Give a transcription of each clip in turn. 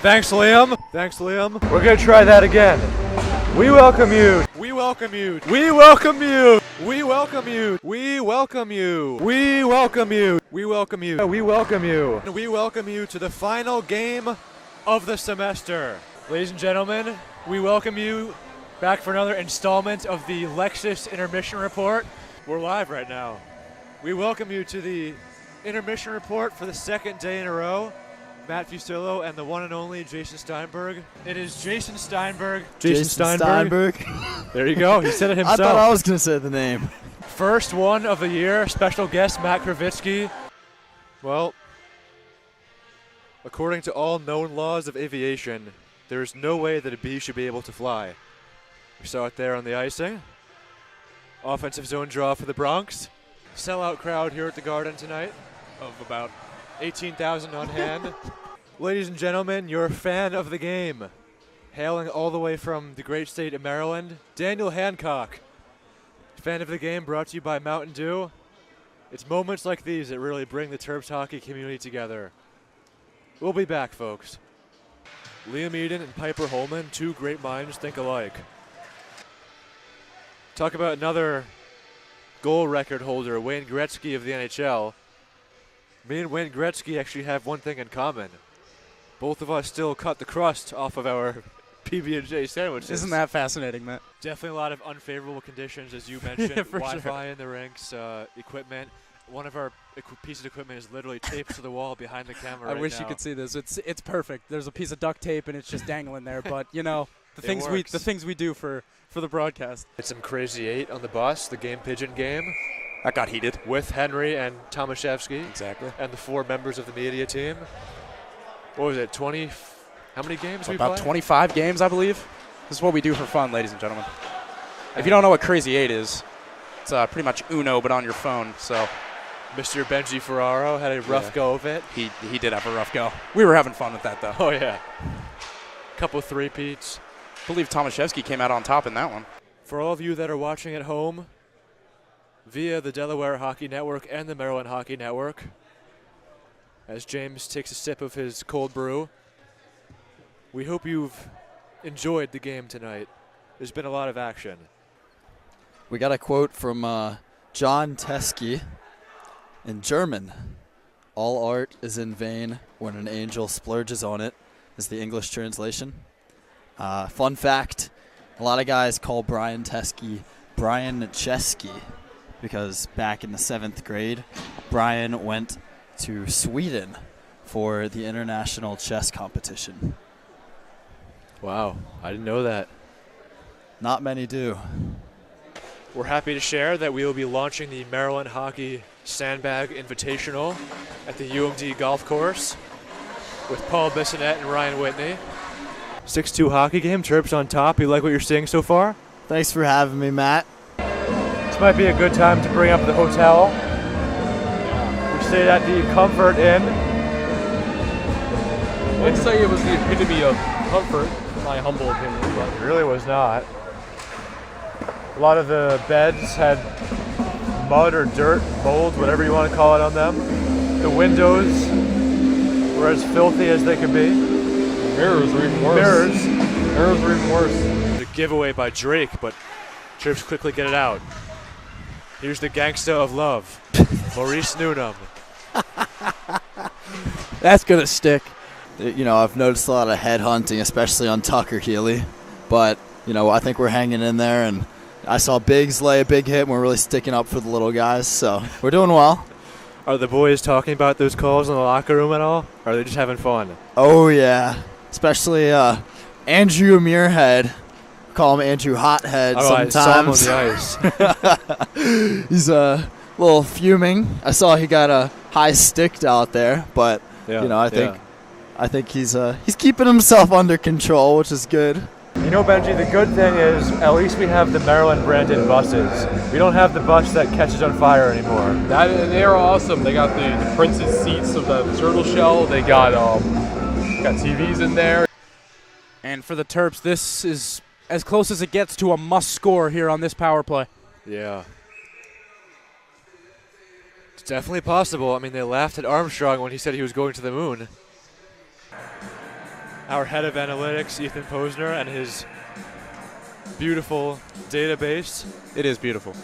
Thanks, Liam. Thanks, Liam. We're gonna try that again. We welcome you. We welcome you. We welcome you. We welcome you. We welcome you. We welcome you. We welcome you. We welcome you. We welcome you to the final game of the semester. Ladies and gentlemen, we welcome you back for another installment of the Lexus Intermission Report. We're live right now. We welcome you to the Intermission Report for the second day in a row. Matt Fusillo and the one and only Jason Steinberg. It is Jason Steinberg. Jason Steinberg. There you go. He said it himself. I thought I was going to say the name. First one of the year. Special guest Matt Kravitsky. Well, according to all known laws of aviation, there is no way that a bee should be able to fly. We saw it there on the icing. Offensive zone draw for the Bronx. Sellout crowd here at the Garden tonight of about 18,000 on hand. Ladies and gentlemen, your fan of the game, hailing all the way from the great state of Maryland, Daniel Hancock. Fan of the game brought to you by Mountain Dew. It's moments like these that really bring the Terps hockey community together. We'll be back, folks. Liam Eden and Piper Holman, two great minds think alike. Talk about another goal record holder, Wayne Gretzky of the NHL. Me and Wayne Gretzky actually have one thing in common. Both of us still cut the crust off of our PB&J sandwiches. Isn't that fascinating, Matt? Definitely a lot of unfavorable conditions, as you mentioned. Yeah, for Wi-Fi sure. in the rinks, equipment. One of our pieces of equipment is literally taped to the wall behind the camera. I wish you could see this. It's perfect. There's a piece of duct tape and it's just dangling there. But you know the things we do for the broadcast. It's some crazy eight on the bus, the Game Pigeon game. That got heated. With Henry and Tomaszewski. Exactly. And the four members of the media team. What was it, 20? How many games we About played? 25 games, I believe. This is what we do for fun, ladies and gentlemen. If you don't know what Crazy 8 is, it's pretty much Uno, but on your phone. So Mr. Benji Ferraro had a rough go of it. He did have a rough go. We were having fun with that, though. Oh, yeah. Couple three-peats. I believe Tomaszewski came out on top in that one. For all of you that are watching at home, via the Delaware Hockey Network and the Maryland Hockey Network, as James takes a sip of his cold brew, we hope you've enjoyed the game tonight. There's been a lot of action. We got a quote from John Teskey in German. All art is in vain when an angel splurges on it, is the English translation. Fun fact, a lot of guys call Brian Teskey Brian Chesky because back in the 7th grade, Brian went to Sweden for the international chess competition. Wow, I didn't know that. Not many do. We're happy to share that we will be launching the Maryland Hockey Sandbag Invitational at the UMD Golf Course with Paul Bissonette and Ryan Whitney. 6-2 hockey game, Terps on top. You like what you're seeing so far? Thanks for having me, Matt. This might be a good time to bring up the hotel. We stayed at the Comfort Inn. I would say it was the epitome of comfort, in my humble opinion. But It really was not. A lot of the beds had mud or dirt, mold, whatever you want to call it on them. The windows were as filthy as they could be. mirrors were even worse. Mirrors were even worse. The giveaway by Drake, but Terps quickly get it out. Here's the gangsta of love, Maurice Newnham. That's going to stick. You know, I've noticed a lot of head hunting, especially on Tucker Healy. But, you know, I think we're hanging in there. And I saw Biggs lay a big hit, and we're really sticking up for the little guys. So we're doing well. Are the boys talking about those calls in the locker room at all? Or are they just having fun? Oh, yeah. Especially Andrew Muirhead. Call him Andrew Hothead sometimes. I saw him on the ice. He's a little fuming. I saw he got a high stick out there. But, Yeah, you know, I think he's keeping himself under control, which is good. You know, Benji, the good thing is at least we have the Maryland branded buses. We don't have the bus that catches on fire anymore. They are awesome. They got the printed seats of the turtle shell. They got TVs in there. And for the Terps, this is as close as it gets to a must score here on this power play. Yeah. It's definitely possible. I mean, they laughed at Armstrong when he said he was going to the moon. our head of analytics, Ethan Posner, and his beautiful database. It is beautiful.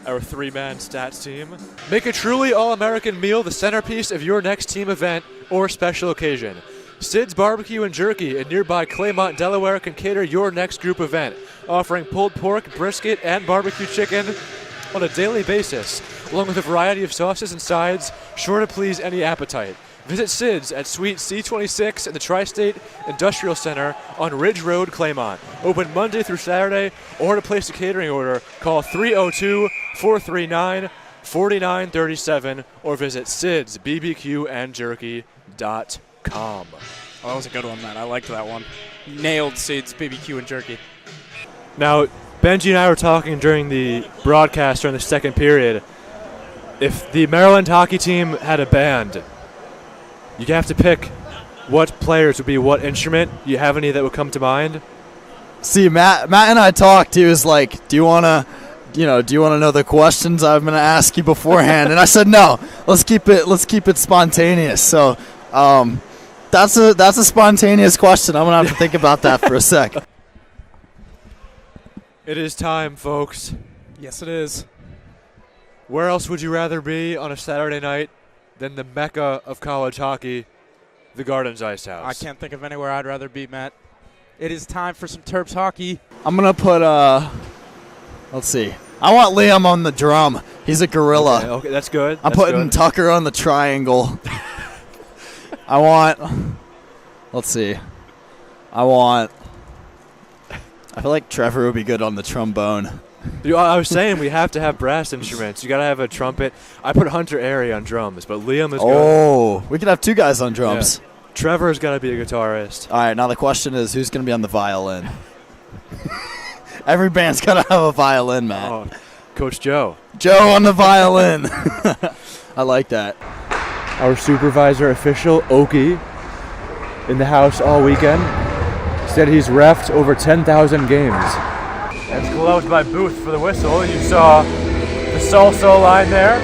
Our 3-man stats team. Make a truly all-American meal the centerpiece of your next team event or special occasion. Sid's Barbecue and Jerky in nearby Claymont, Delaware can cater your next group event, offering pulled pork, brisket, and barbecue chicken on a daily basis, along with a variety of sauces and sides, sure to please any appetite. Visit Sid's at Suite C26 in the Tri-State Industrial Center on Ridge Road, Claymont. Open Monday through Saturday, or to place a catering order, call 302-439-4937 or visit sidsbbqandjerky.com. Oh, that was a good one, man. I liked that one. Nailed Sid's BBQ and Jerky. Now, Benji and I were talking during the broadcast during the second period. If the Maryland hockey team had a band, you'd have to pick what players would be what instrument. Do you have any that would come to mind? See, Matt and I talked. He was like, do you want to know the questions I'm going to ask you beforehand? And I said, no, let's keep it spontaneous. So, that's a spontaneous question. I'm going to have to think about that for a sec. It is time, folks. Yes, it is. Where else would you rather be on a Saturday night than the mecca of college hockey, the Gardens Ice House? I can't think of anywhere I'd rather be, Matt. It is time for some Terps hockey. I'm going to put, let's see. I want Liam on the drum. He's a gorilla. Okay, that's good. I'm putting Tucker on the triangle. Let's see. I feel like Trevor would be good on the trombone. I was saying we have to have brass instruments. You got to have a trumpet. I put Hunter Airy on drums, but Liam is good. Oh, we could have two guys on drums. Yeah. Trevor's got to be a guitarist. All right, now the question is, who's going to be on the violin? Every band's got to have a violin, Matt. Oh, Coach Joe. Joe on the violin. I like that. Our supervisor official, Oki, in the house all weekend, said he's reffed over 10,000 games. And it's closed by Booth for the whistle. You saw the salsa line there.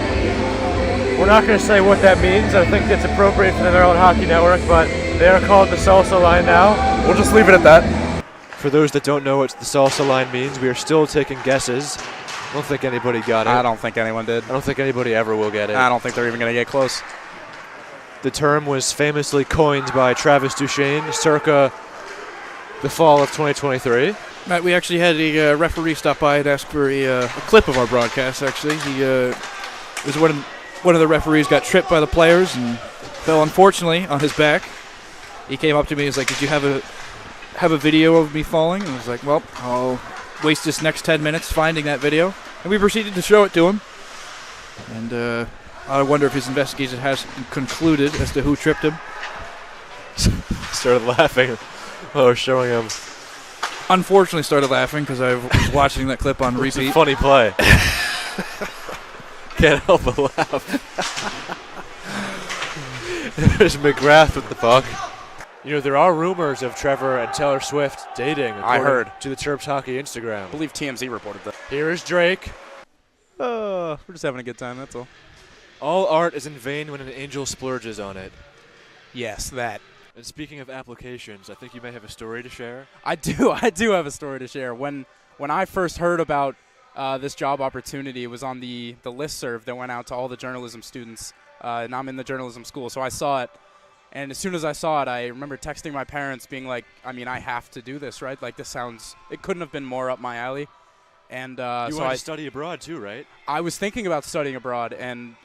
We're not going to say what that means. I think it's appropriate for the Maryland Hockey Network, but they are called the salsa line now. We'll just leave it at that. For those that don't know what the salsa line means, we are still taking guesses. I don't think anybody got it. I don't think anyone did. I don't think anybody ever will get it. I don't think they're even going to get close. The term was famously coined by Travis Duchesne circa the fall of 2023. Matt, we actually had a referee stop by and ask for a clip of our broadcast, actually. He was one of the referees got tripped by the players and fell, unfortunately, on his back. He came up to me and was like, did you have a video of me falling? And I was like, well, I'll waste this next 10 minutes finding that video. And we proceeded to show it to him. And I wonder if his investigation has concluded as to who tripped him. Started laughing while I was showing him. Unfortunately started laughing because I was watching that clip on repeat. It's a funny play. Can't help but laugh. There's McGrath with the puck. You know, there are rumors of Trevor and Taylor Swift dating. I heard. To the Terps Hockey Instagram. I believe TMZ reported that. Here is Drake. We're just having a good time, that's all. All art is in vain when an angel splurges on it. Yes, that. And speaking of applications, I think you may have a story to share. I do have a story to share. When I first heard about this job opportunity, it was on the listserv that went out to all the journalism students, and I'm in the journalism school, so I saw it. And as soon as I saw it, I remember texting my parents being like, I mean, I have to do this, right? Like, it couldn't have been more up my alley. And you wanted to study abroad too, right? I was thinking about studying abroad, and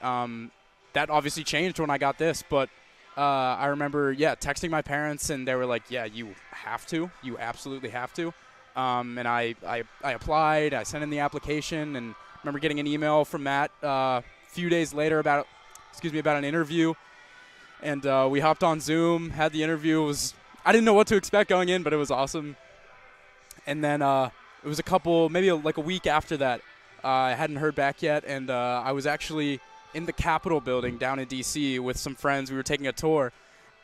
that obviously changed when I got this, but I remember, texting my parents, and they were like, yeah, you have to. You absolutely have to. And I applied. I sent in the application, and I remember getting an email from Matt a few days later about an interview. And we hopped on Zoom, had the interview. I didn't know what to expect going in, but it was awesome. And then it was maybe a week after that. I hadn't heard back yet, and I was actually in the Capitol building down in D.C. with some friends. We were taking a tour,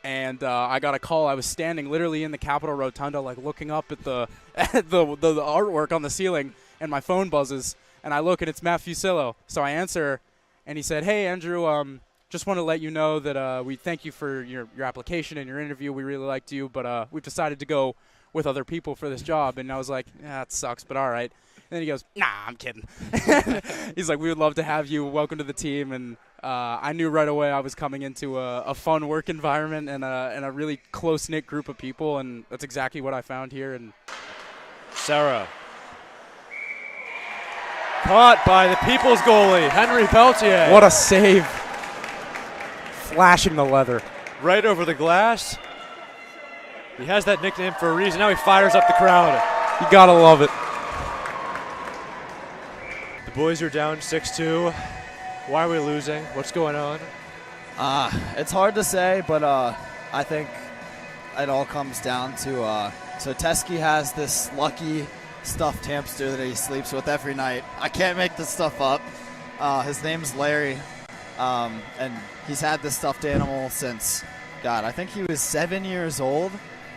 and I got a call. I was standing literally in the Capitol Rotunda, like looking up at the artwork on the ceiling, and my phone buzzes, and I look, and it's Matt Fusillo. So I answer, and he said, "Hey, Andrew, just want to let you know that we thank you for your application and your interview. We really liked you, but we've decided to go with other people for this job. And I was like, yeah, it sucks, but all right. And then he goes, nah, I'm kidding. He's like, we would love to have you. Welcome to the team. And I knew right away I was coming into a fun work environment and a really close-knit group of people, and that's exactly what I found here. And Sarah. Caught by the People's goalie, Henry Peltier. what a save. Flashing the leather. Right over the glass. He has that nickname for a reason. Now he fires up the crowd. You got to love it. The boys are down 6-2. Why are we losing? What's going on? It's hard to say, but I think it all comes down to so Teskey has this lucky stuffed hamster that he sleeps with every night. I can't make this stuff up. His name's Larry, and he's had this stuffed animal since, God, I think he was 7 years old.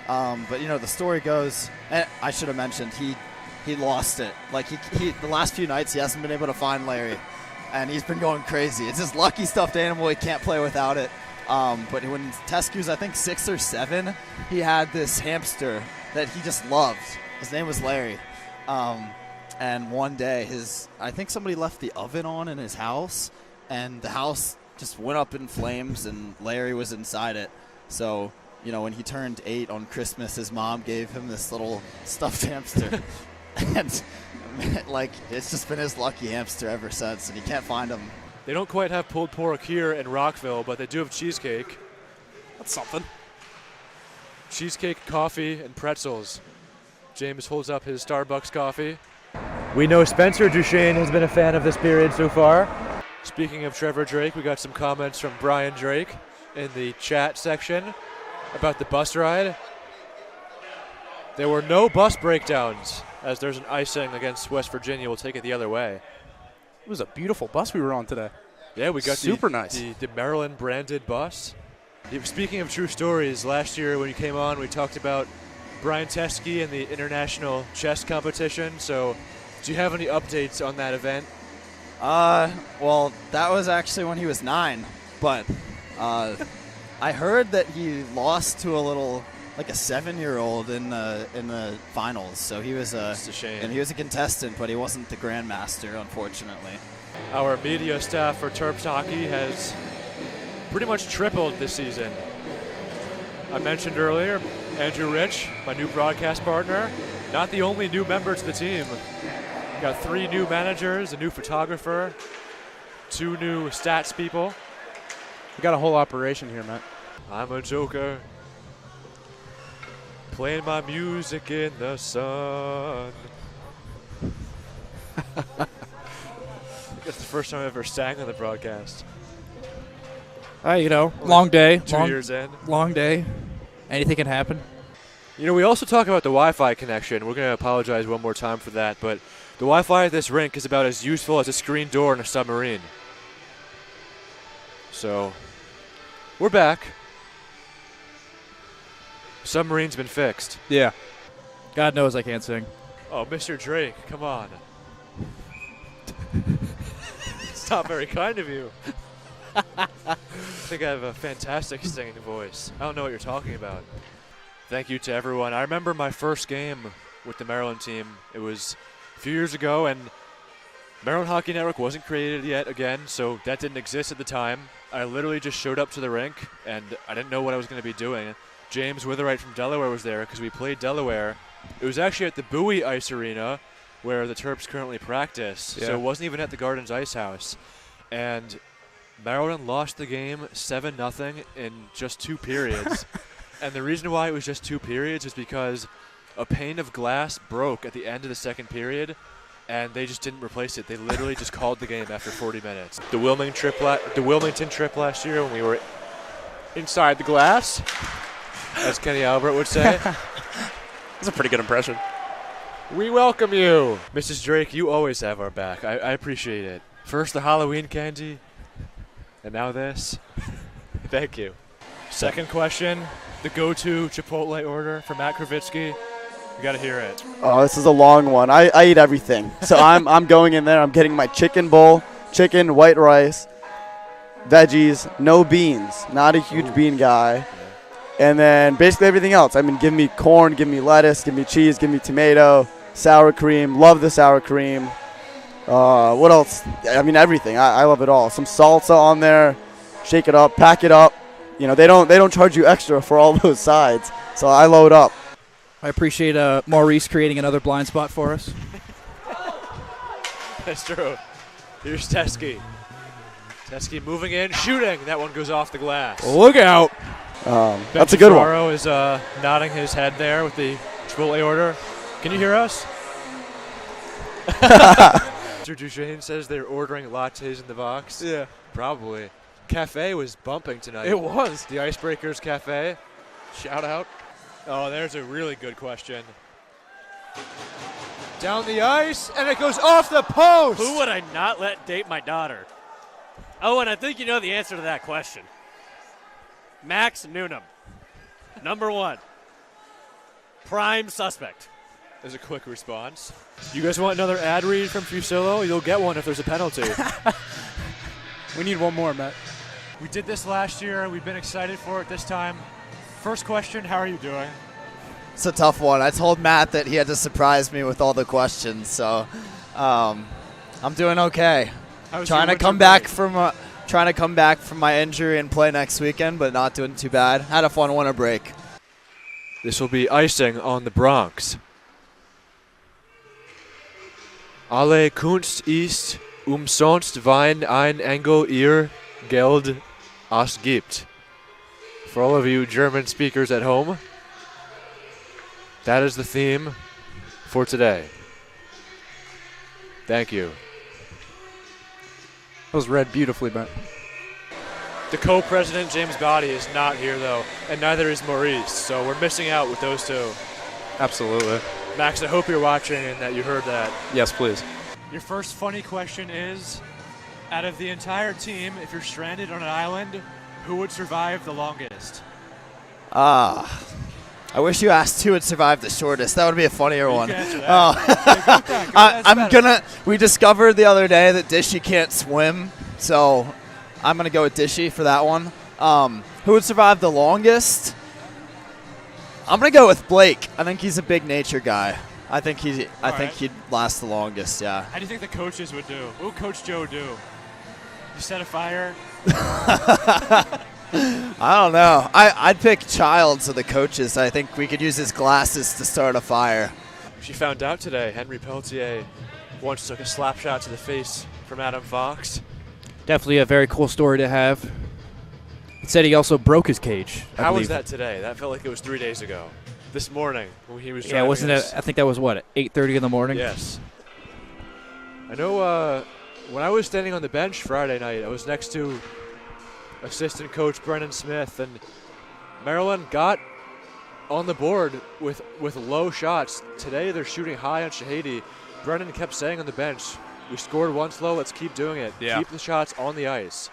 But, you know, the story goes, and I should have mentioned, he lost it. Like, he the last few nights, he hasn't been able to find Larry. And he's been going crazy. It's his lucky stuffed animal. He can't play without it. But when Teskey was, I think, 6 or 7, he had this hamster that he just loved. His name was Larry. And one day, I think somebody left the oven on in his house, and the house just went up in flames, and Larry was inside it. So, you know, when he turned 8 on Christmas, his mom gave him this little stuffed hamster. And like, it's just been his lucky hamster ever since, and he can't find him. They don't quite have pulled pork here in Rockville, but they do have cheesecake. That's something. Cheesecake, coffee, and pretzels. James holds up his Starbucks coffee. We know Spencer Duchesne has been a fan of this period so far. Speaking of Trevor Drake, we got some comments from Brian Drake in the chat section about the bus ride. There were no bus breakdowns, as there's an icing against West Virginia. We'll take it the other way. It was a beautiful bus we were on today. Yeah, we got Super nice. the Maryland branded bus. Speaking of true stories, last year when you came on, we talked about Brian Teskey and the international chess competition. So, do you have any updates on that event? Well, that was actually when he was 9, but I heard that he lost to a 7-year-old in the finals. So he was It's a shame. and he was a contestant, but he wasn't the grandmaster, unfortunately. Our media staff for Terps hockey has pretty much tripled this season. I mentioned earlier, Andrew Rich, my new broadcast partner, not the only new member to the team. We got 3 new managers, a new photographer, 2 new stats people. We got a whole operation here, Matt. I'm a joker, playing my music in the sun. That's the first time I ever sang on the broadcast. Long day. 2 years in. Long day. Anything can happen. You know, we also talk about the Wi-Fi connection. We're going to apologize one more time for that, but the Wi-Fi at this rink is about as useful as a screen door in a submarine. So, we're back. Submarine's been fixed. Yeah. God knows I can't sing. Oh, Mr. Drake, come on. It's not very kind of you. I think I have a fantastic singing voice. I don't know what you're talking about. Thank you to everyone. I remember my first game with the Maryland team. It was a few years ago, and Maryland Hockey Network wasn't created yet again, so that didn't exist at the time. I literally just showed up to the rink, and I didn't know what I was going to be doing. James Witherite from Delaware was there because we played Delaware. It was actually at the Bowie Ice Arena where the Terps currently practice, so it wasn't even at the Gardens Ice House. And Maryland lost the game 7-0 in just 2 periods. And the reason why it was just 2 periods is because a pane of glass broke at the end of the second period, and they just didn't replace it. They literally just called the game after 40 minutes. The Wilmington trip last year when we were inside the glass, as Kenny Albert would say. That's a pretty good impression. We welcome you. Mrs. Drake, you always have our back. I appreciate it. First the Halloween candy, and now this. Thank you. Second question, the go-to Chipotle order for Matt Kravitsky. You got to hear it. Oh, this is a long one. I eat everything. So I'm going in there. I'm getting my chicken bowl, chicken, white rice, veggies, no beans. Not a huge bean guy. And then basically everything else. I mean, give me corn, give me lettuce, give me cheese, give me tomato, sour cream. Love the sour cream. What else? I mean, everything. I love it all. Some salsa on there. Shake it up, pack it up. You know, they don't charge you extra for all those sides. So I load up. I appreciate Maurice creating another blind spot for us. That's true. Here's Teskey. Teskey moving in, shooting. That one goes off the glass. Look out. That's a good one. Ferraro is nodding his head there with the Chipotle order. Can you hear us? Mr. Duchesne says they're ordering lattes in the box. Yeah. Probably. Cafe was bumping tonight. It was. The Icebreakers Cafe. Shout out. Oh, there's a really good question. Down the ice, and it goes off the post. Who would I not let date my daughter? Oh, and I think you know the answer to that question. Max Noonan. Number 1. Prime suspect. There's a quick response. You guys want another ad read from Fusillo? You'll get one if there's a penalty. We need one more, Matt. We did this last year. We've been excited for it this time. First question, how are you doing? It's a tough one. I told Matt that he had to surprise me with all the questions, so I'm doing okay. Trying to come back from my injury and play next weekend, but not doing too bad. Had a fun winter break. This will be icing on the Bronx. Alle Kunst ist umsonst, wenn ein Engel ihr Geld ausgibt. For all of you German speakers at home, that is the theme for today. Thank you. That was read beautifully, Matt. The co-president, James Body, is not here, though, and neither is Maurice, so we're missing out with those two. Absolutely. Max, I hope you're watching and that you heard that. Yes, please. Your first funny question is, out of the entire team, if you're stranded on an island, who would survive the longest? I wish you asked who would survive the shortest. That would be a funnier one. You can answer that. We discovered the other day that Dishy can't swim, so I'm gonna go with Dishy for that one. Who would survive the longest? I'm gonna go with Blake. I think he's a big nature guy. I think he'd last the longest. Yeah. How do you think the coaches would do? What would Coach Joe do? You set a fire? I don't know. I'd pick Childs of the coaches. I think we could use his glasses to start a fire. She found out today Henry Peltier once took a slap shot to the face from Adam Fox. Definitely a very cool story to have. It said he also broke his cage. How was that today? That felt like it was 3 days ago. This morning when he was driving. Yeah, wasn't it? I think that was what, 8:30 in the morning. Yes. I know. When I was standing on the bench Friday night, I was next to assistant coach Brennan Smith, and Maryland got on the board with low shots. Today they're shooting high on Shahidi. Brennan kept saying on the bench, "We scored once low. Let's keep doing it. Yeah. Keep the shots on the ice."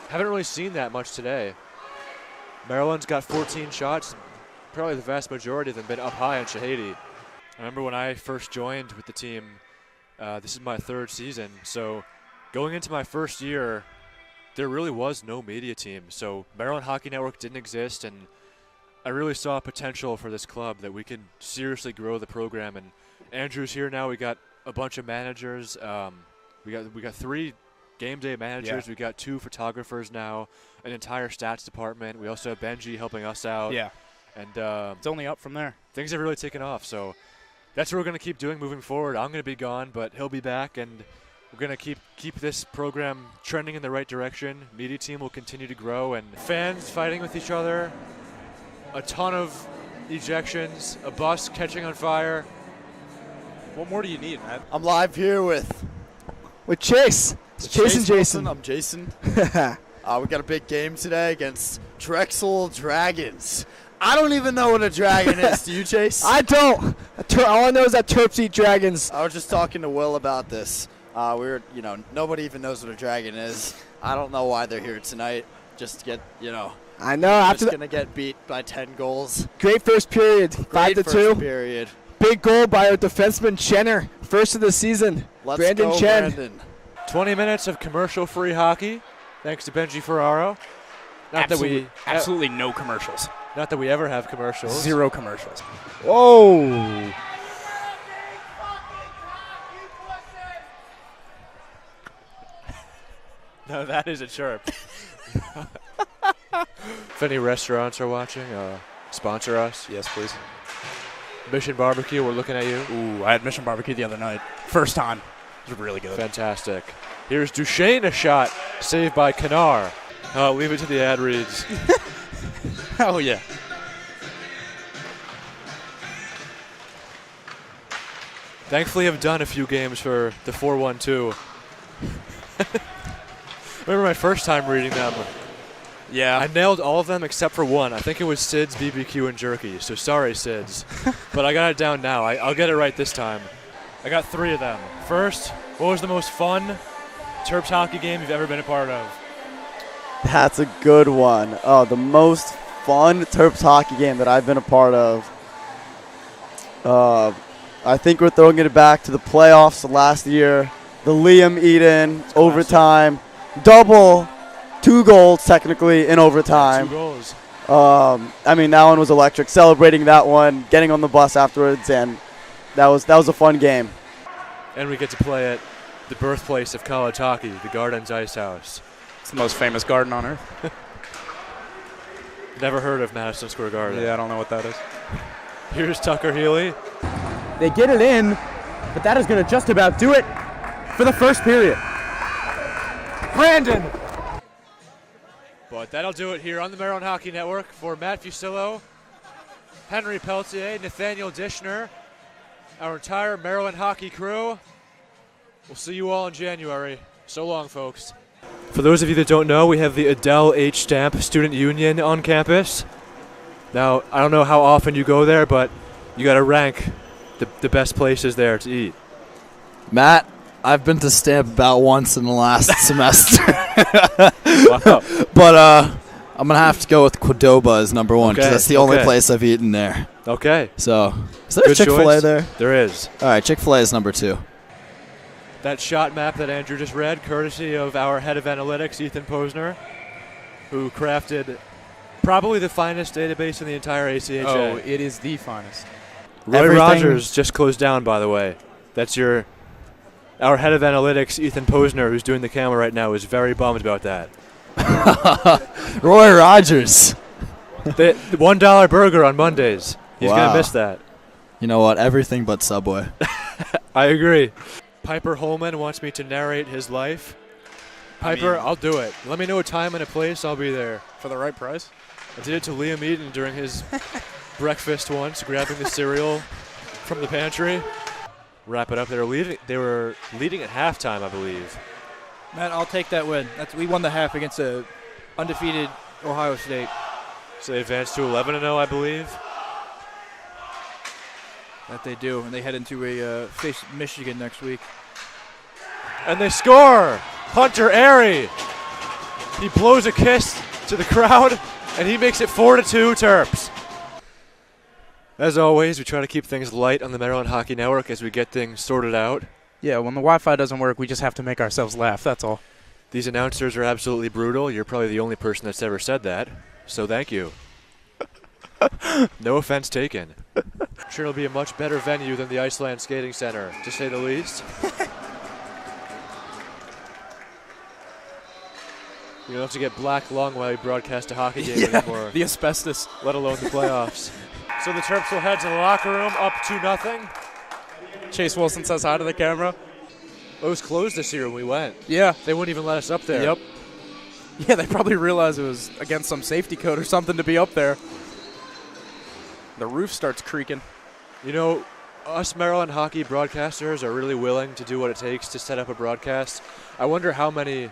Haven't really seen that much today. Maryland's got 14 shots. Probably the vast majority of them been up high on Shahidi. I remember when I first joined with the team. This is my 3rd season, so going into my first year, there really was no media team. So Maryland Hockey Network didn't exist, and I really saw potential for this club that we could seriously grow the program. And Andrew's here now. We got a bunch of managers. We got 3 game day managers. Yeah. We got 2 photographers now, an entire stats department. We also have Benji helping us out. Yeah. And It's only up from there. things have really taken off. So that's what we're going to keep doing moving forward. I'm going to be gone, but he'll be back, and we're going to keep this program trending in the right direction. Media team will continue to grow, and fans fighting with each other, a ton of ejections, a bus catching on fire. What more do you need, man? I'm live here with Chase. It's Chase and Jason. Wilson. I'm Jason. We got a big game today against Drexel Dragons. I don't even know what a dragon is. Do you, Chase? I don't. All I know is that Terps eat dragons. I was just talking to Will about this. Nobody even knows what a dragon is. I don't know why they're here tonight. Just to get, I know. After just gonna get beat by 10 goals. great first period, 5-2. First period. Big goal by our defenseman Chenner, first of the season. Let's Brandon go, Chen. Brandon. 20 minutes of commercial-free hockey. Thanks to Benji Ferraro. Absolutely no commercials. Not that we ever have commercials. 0 commercials. Whoa! No, that is a chirp. If any restaurants are watching, sponsor us. Yes, please. Mission Barbecue, we're looking at you. Ooh, I had Mission Barbecue the other night. First time. It was really good. Fantastic. Here's Duchesne, a shot saved by Kanar. Leave it to the ad reads. Oh, yeah. Thankfully, I've done a few games for the 4-1-2. Remember my first time reading them. Yeah. I nailed all of them except for one. I think it was Sid's BBQ and Jerky. So sorry, Sid's. But I got it down now. I'll get it right this time. I got 3 of them. First, what was the most fun Terps hockey game you've ever been a part of? That's a good one. Oh, the most fun Terps hockey game that I've been a part of. I think we're throwing it back to the playoffs last year. The Liam Eden overtime. Double. 2 goals technically in overtime. 2 goals. I mean, that one was electric. Celebrating that one, getting on the bus afterwards, and that was a fun game. And we get to play at the birthplace of college hockey, the Gardens Ice House. It's the most famous garden on earth. Never heard of Madison Square Garden. Yeah, I don't know what that is. Here's Tucker Healy. They get it in, but that is going to just about do it for the first period. Brandon! But that'll do it here on the Maryland Hockey Network. For Matt Fusillo, Henry Peltier, Nathaniel Dishner, our entire Maryland hockey crew. We'll see you all in January. So long, folks. For those of you that don't know, we have the Adele H. Stamp Student Union on campus. Now, I don't know how often you go there, but you got to rank the best places there to eat. Matt, I've been to Stamp about once in the last semester. Wow. But I'm going to have to go with Qdoba as number 1 because Okay, that's the only okay. place I've eaten there. Okay. So, is there a Good Chick-fil-A choice. there? There is. All right, Chick-fil-A is number 2. That shot map that Andrew just read, courtesy of our head of analytics, Ethan Posner, who crafted probably the finest database in the entire ACHA. Oh, it is the finest. Roy everything- Rogers just closed down, by the way. That's our head of analytics, Ethan Posner, who's doing the camera right now, is very bummed about that. Roy Rogers. The $1 burger on Mondays. He's going Wow. to miss that. You know what? Everything but Subway. I agree. Piper Holman wants me to narrate his life. Piper, I'll do it. Let me know a time and a place. I'll be there. For the right price? I did it to Liam Eden during his breakfast once, grabbing the cereal from the pantry. Wrap it up. They were leading at halftime, I believe. Matt, I'll take that win. We won the half against a undefeated Ohio State. So they advanced to 11-0, I believe. That they do, and they head into a face Michigan next week. And they score! Hunter Airy! He blows a kiss to the crowd, and he makes it 4-2 Terps. As always, we try to keep things light on the Maryland Hockey Network as we get things sorted out. Yeah, when the Wi-Fi doesn't work, we just have to make ourselves laugh, that's all. These announcers are absolutely brutal. You're probably the only person that's ever said that, so thank you. No offense taken. I'm sure it'll be a much better venue than the Iceland Skating Center, to say the least. You don't have to get black lung while you broadcast a hockey game anymore, The asbestos. let alone the playoffs. So the Terps will head to the locker room, up 2-0. Chase Wilson says hi to the camera. It was closed this year when we went. Yeah. They wouldn't even let us up there. Yep. Yeah, they probably realized it was against some safety code or something to be up there. The roof starts creaking. You know, us Maryland hockey broadcasters are really willing to do what it takes to set up a broadcast. I wonder how many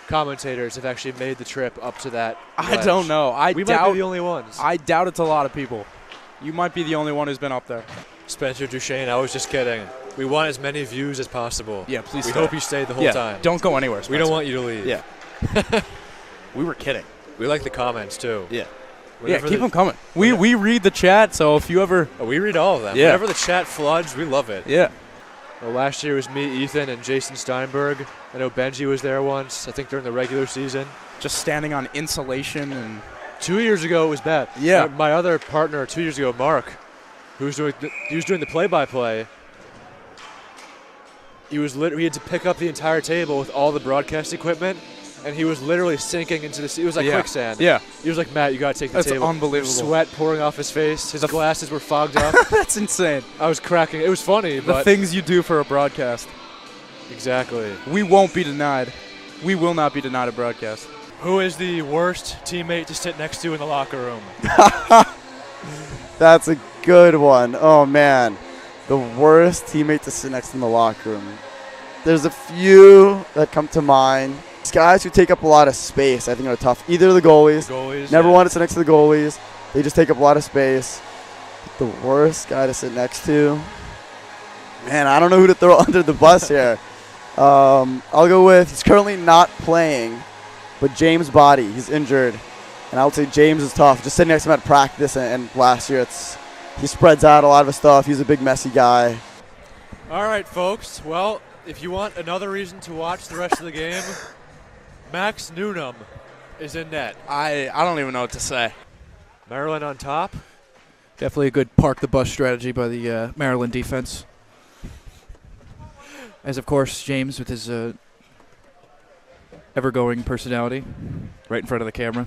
commentators have actually made the trip up to that I ledge. don't know. We might be the only ones. I doubt it's a lot of people. You might be the only one who's been up there. Spencer Duchesne, I was just kidding. We want as many views as possible. Yeah, please We stay. hope you stay the whole time. Don't go anywhere, We Spencer. don't want you to leave. Yeah. We were kidding. We like the comments, too. Yeah. Whenever Yeah, keep the- them coming. We read the chat, so if you ever... Oh, we read all of them. Yeah. Whenever the chat floods, we love it. Yeah. Well, last year it was me, Ethan, and Jason Steinberg. I know Benji was there once, I think during the regular season. Just standing on insulation and 2 years ago it was bad. Yeah. My other partner 2 years ago, Mark, who was doing the play-by-play. He had to pick up the entire table with all the broadcast equipment, and he was literally sinking into the sea. It was like quicksand. Yeah. He was like, Matt, you got to take the That's table. unbelievable. Sweat pouring off his face. His glasses were fogged up. That's insane. I was cracking. It was funny, The but things you do for a broadcast. exactly. We won't be denied. We will not be denied a broadcast. Who is the worst teammate to sit next to in the locker room? That's a good one. Oh, man. The worst teammate to sit next in the locker room. There's a few that come to mind. These guys who take up a lot of space, I think, are tough. Either the goalies. Never want to sit next to the goalies. They just take up a lot of space. The worst guy to sit next to. Man, I don't know who to throw under the bus here. I'll go with, he's currently not playing, but James Body. He's injured. And I would say James is tough. Just sitting next to him at practice and last year, he spreads out a lot of his stuff. He's a big, messy guy. All right, folks. Well, if you want another reason to watch the rest of the game, Max Newnham is in net. I don't even know what to say. Maryland on top. Definitely a good park the bus strategy by the Maryland defense. As, of course, James with his ever-going personality right in front of the camera.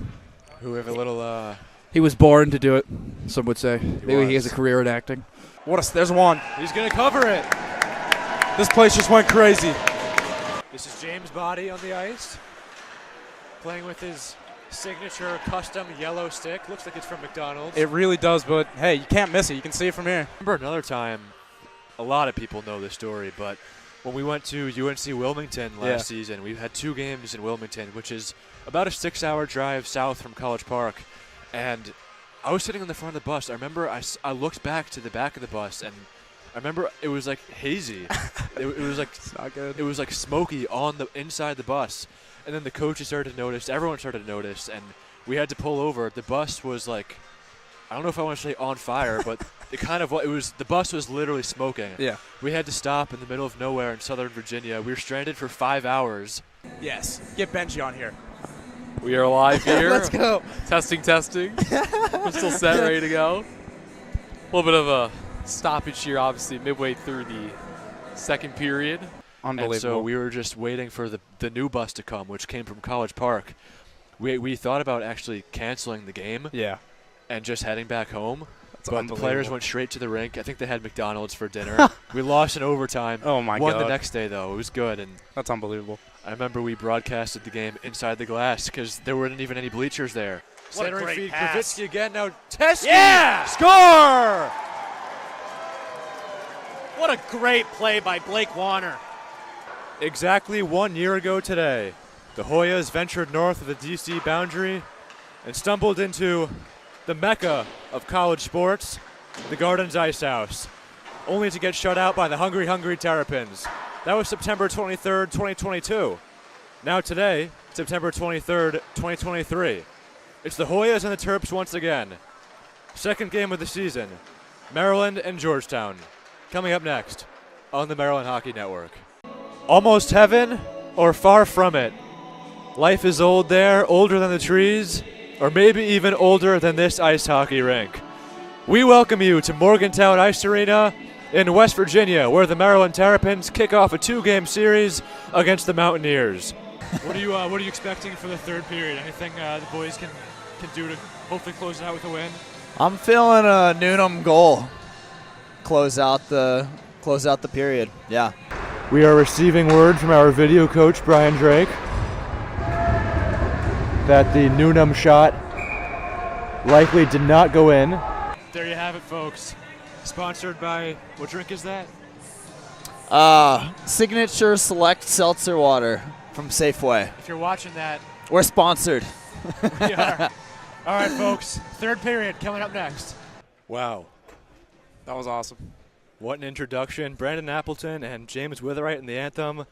Who have a little... He was born to do it, some would say. Maybe he has a was. career in acting. There's one. He's going to cover it. This place just went crazy. This is James Body on the ice, playing with his signature custom yellow stick. Looks like it's from McDonald's. It really does, but hey, you can't miss it. You can see it from here. Remember another time, a lot of people know this story, but when we went to UNC Wilmington last season, we had 2 games in Wilmington, which is about a 6-hour drive south from College Park. And I was sitting on the front of the bus. I remember I looked back to the back of the bus, and I remember it was like hazy. it was like It's not good. it was like smoky on the inside the bus. And then the coaches started to notice. Everyone started to notice, and we had to pull over. The bus was like, I don't know if I want to say on fire, but the bus was literally smoking. Yeah. We had to stop in the middle of nowhere in Southern Virginia. We were stranded for 5 hours. Yes. Get Benji on here. We are live here. Let's go. Testing. We're still set, ready to go. A little bit of a stoppage here, obviously, midway through the second period. Unbelievable. And so we were just waiting for the new bus to come, which came from College Park. We thought about actually canceling the game Yeah. and just heading back home. That's But the players unbelievable. went straight to the rink. I think they had McDonald's for dinner. We lost in overtime. Oh, my Won God. the next day, though. It was good. And That's unbelievable. I remember we broadcasted the game inside the glass because there weren't even any bleachers there. What a Centering great feed, pass. Kravitsky again. Now Teskey. Yeah! Score! What a great play by Blake Warner. Exactly 1 year ago today, the Hoyas ventured north of the D.C. boundary and stumbled into the mecca of college sports, the Gardens Ice House, only to get shut out by the Hungry Terrapins. That was September 23rd, 2022. Now today, September 23rd, 2023. It's the Hoyas and the Terps once again. Second game of the season, Maryland and Georgetown. Coming up next on the Maryland Hockey Network. Almost heaven or far from it? Life is old there, older than the trees, or maybe even older than this ice hockey rink. We welcome you to Morgantown Ice Arena in West Virginia, where the Maryland Terrapins kick off a 2-game series against the Mountaineers. What are you expecting for the third period? Anything the boys can do to hopefully close it out with a win? I'm feeling a Newnham goal. Close out the period. Yeah. We are receiving word from our video coach, Brian Drake, that the Newnham shot likely did not go in. There you have it, folks. Sponsored by, what drink is that? Signature Select Seltzer Water from Safeway. If you're watching that, We're sponsored. we are. All right, folks. Third period coming up next. Wow. That was awesome. What an introduction. Brandon Appleton and James Witherite in the anthem.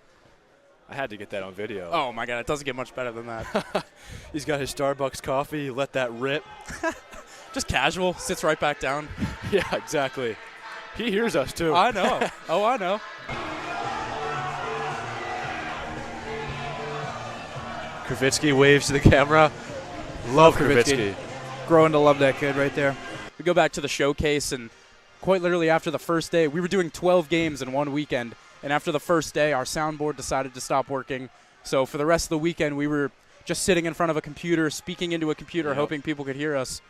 I had to get that on video. Oh, my God. It doesn't get much better than that. He's got his Starbucks coffee. Let that rip. Just casual. Sits right back down. Yeah, exactly. He hears us, too. I know. Oh, I know. Kravitsky waves to the camera. Love Kravitsky. Growing to love that kid right there. We go back to the showcase, and quite literally after the first day, we were doing 12 games in one weekend, and after the first day, our soundboard decided to stop working. So for the rest of the weekend, we were just sitting in front of a computer, speaking into a computer, hoping people could hear us.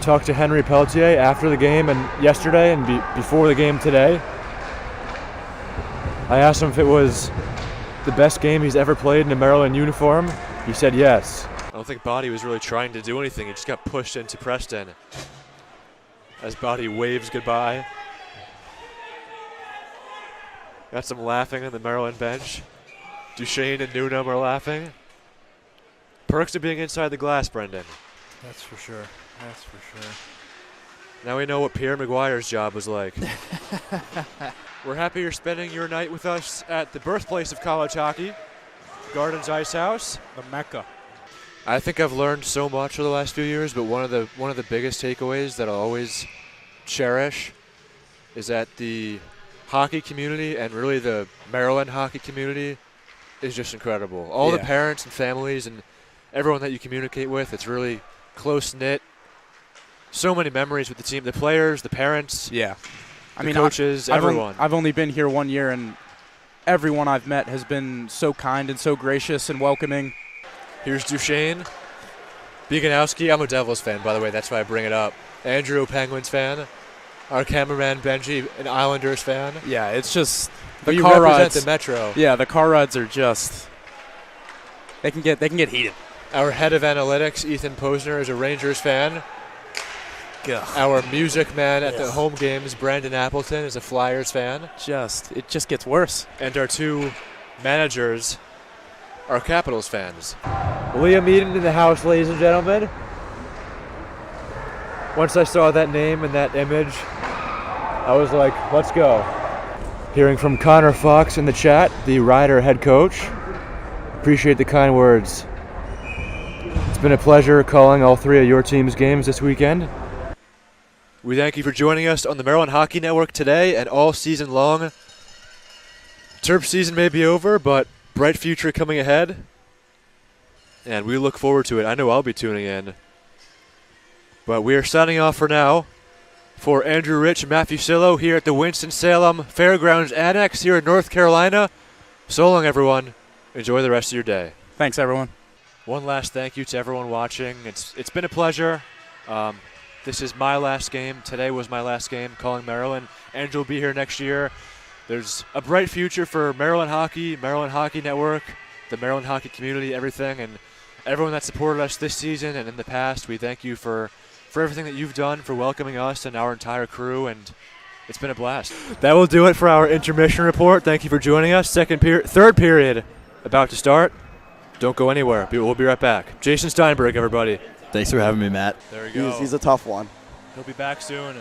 Talked to Henry Pelletier after the game and yesterday and before the game today. I asked him if it was the best game he's ever played in a Maryland uniform. He said yes. I don't think Body was really trying to do anything. He just got pushed into Preston as Body waves goodbye. Got some laughing on the Maryland bench. Duchesne and Newnham are laughing. Perks of being inside the glass, Brendan. That's for sure. That's for sure. Now we know what Pierre Maguire's job was like. We're happy you're spending your night with us at the birthplace of college hockey, Gardens Ice House. The Mecca. I think I've learned so much over the last few years, but one of the biggest takeaways that I'll always cherish is that the hockey community and really the Maryland hockey community is just incredible. All the parents and families and everyone that you communicate with, it's really close-knit. So many memories with the team, the players, the parents, Yeah. the coaches, everyone. I've only been here 1 year, and everyone I've met has been so kind and so gracious and welcoming. Here's Duchesne. Beganowski, I'm a Devils fan, by the way. That's why I bring it up. Andrew, a Penguins fan. Our cameraman, Benji, an Islanders fan. Yeah, it's just But the you car represent rides. the Metro. Yeah, the car rides are just they can get heated. Our head of analytics, Ethan Posner, is a Rangers fan. Ugh. Our music man at the home games, Brandon Appleton, is a Flyers fan. It just gets worse. And our two managers are Capitals fans. Liam Eden in the house, ladies and gentlemen. Once I saw that name and that image, I was like, let's go. Hearing from Connor Fox in the chat, the Rider head coach. Appreciate the kind words. It's been a pleasure calling all three of your team's games this weekend. We thank you for joining us on the Maryland Hockey Network today and all season long. Terp season may be over, but bright future coming ahead. And we look forward to it. I know I'll be tuning in. But we are signing off for now. For Andrew Rich and Matthew Sillo here at the Winston-Salem Fairgrounds Annex here in North Carolina. So long, everyone. Enjoy the rest of your day. Thanks, everyone. One last thank you to everyone watching. It's been a pleasure. This is my last game. Today was my last game calling Maryland. Andrew will be here next year. There's a bright future for Maryland Hockey Network, the Maryland hockey community, everything, and everyone that supported us this season and in the past. We thank you for everything that you've done, for welcoming us and our entire crew, and it's been a blast. That will do it for our intermission report. Thank you for joining us. Third period about to start. Don't go anywhere. We'll be right back. Jason Steinberg, everybody. Thanks for having me, Matt. There we go. He's a tough one. He'll be back soon.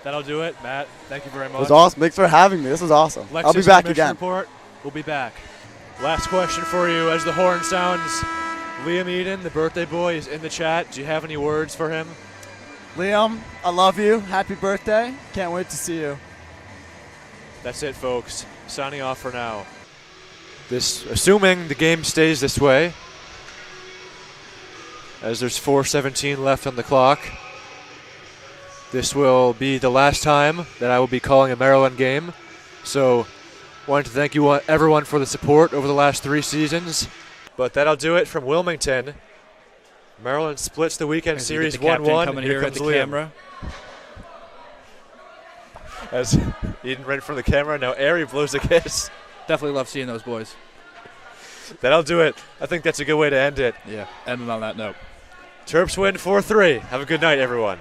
That'll do it. Matt, thank you very much. It was awesome. Thanks for having me. This was awesome. Lexus I'll be back intermission again. Report. We'll be back. Last question for you as the horn sounds. Liam Eden, the birthday boy, is in the chat. Do you have any words for him? Liam, I love you. Happy birthday. Can't wait to see you. That's it, folks. Signing off for now. Assuming the game stays this way, as there's 4:17 left on the clock, this will be the last time that I will be calling a Maryland game. So, wanted to thank you everyone for the support over the last 3 seasons. But that'll do it from Wilmington. Maryland splits the weekend series 1-1. Coming here at the Liam. camera. As Eden right from the camera, now Ari blows a kiss. Definitely love seeing those boys. That'll do it. I think that's a good way to end it. Yeah, ending on that note. Terps win 4-3. Have a good night, everyone.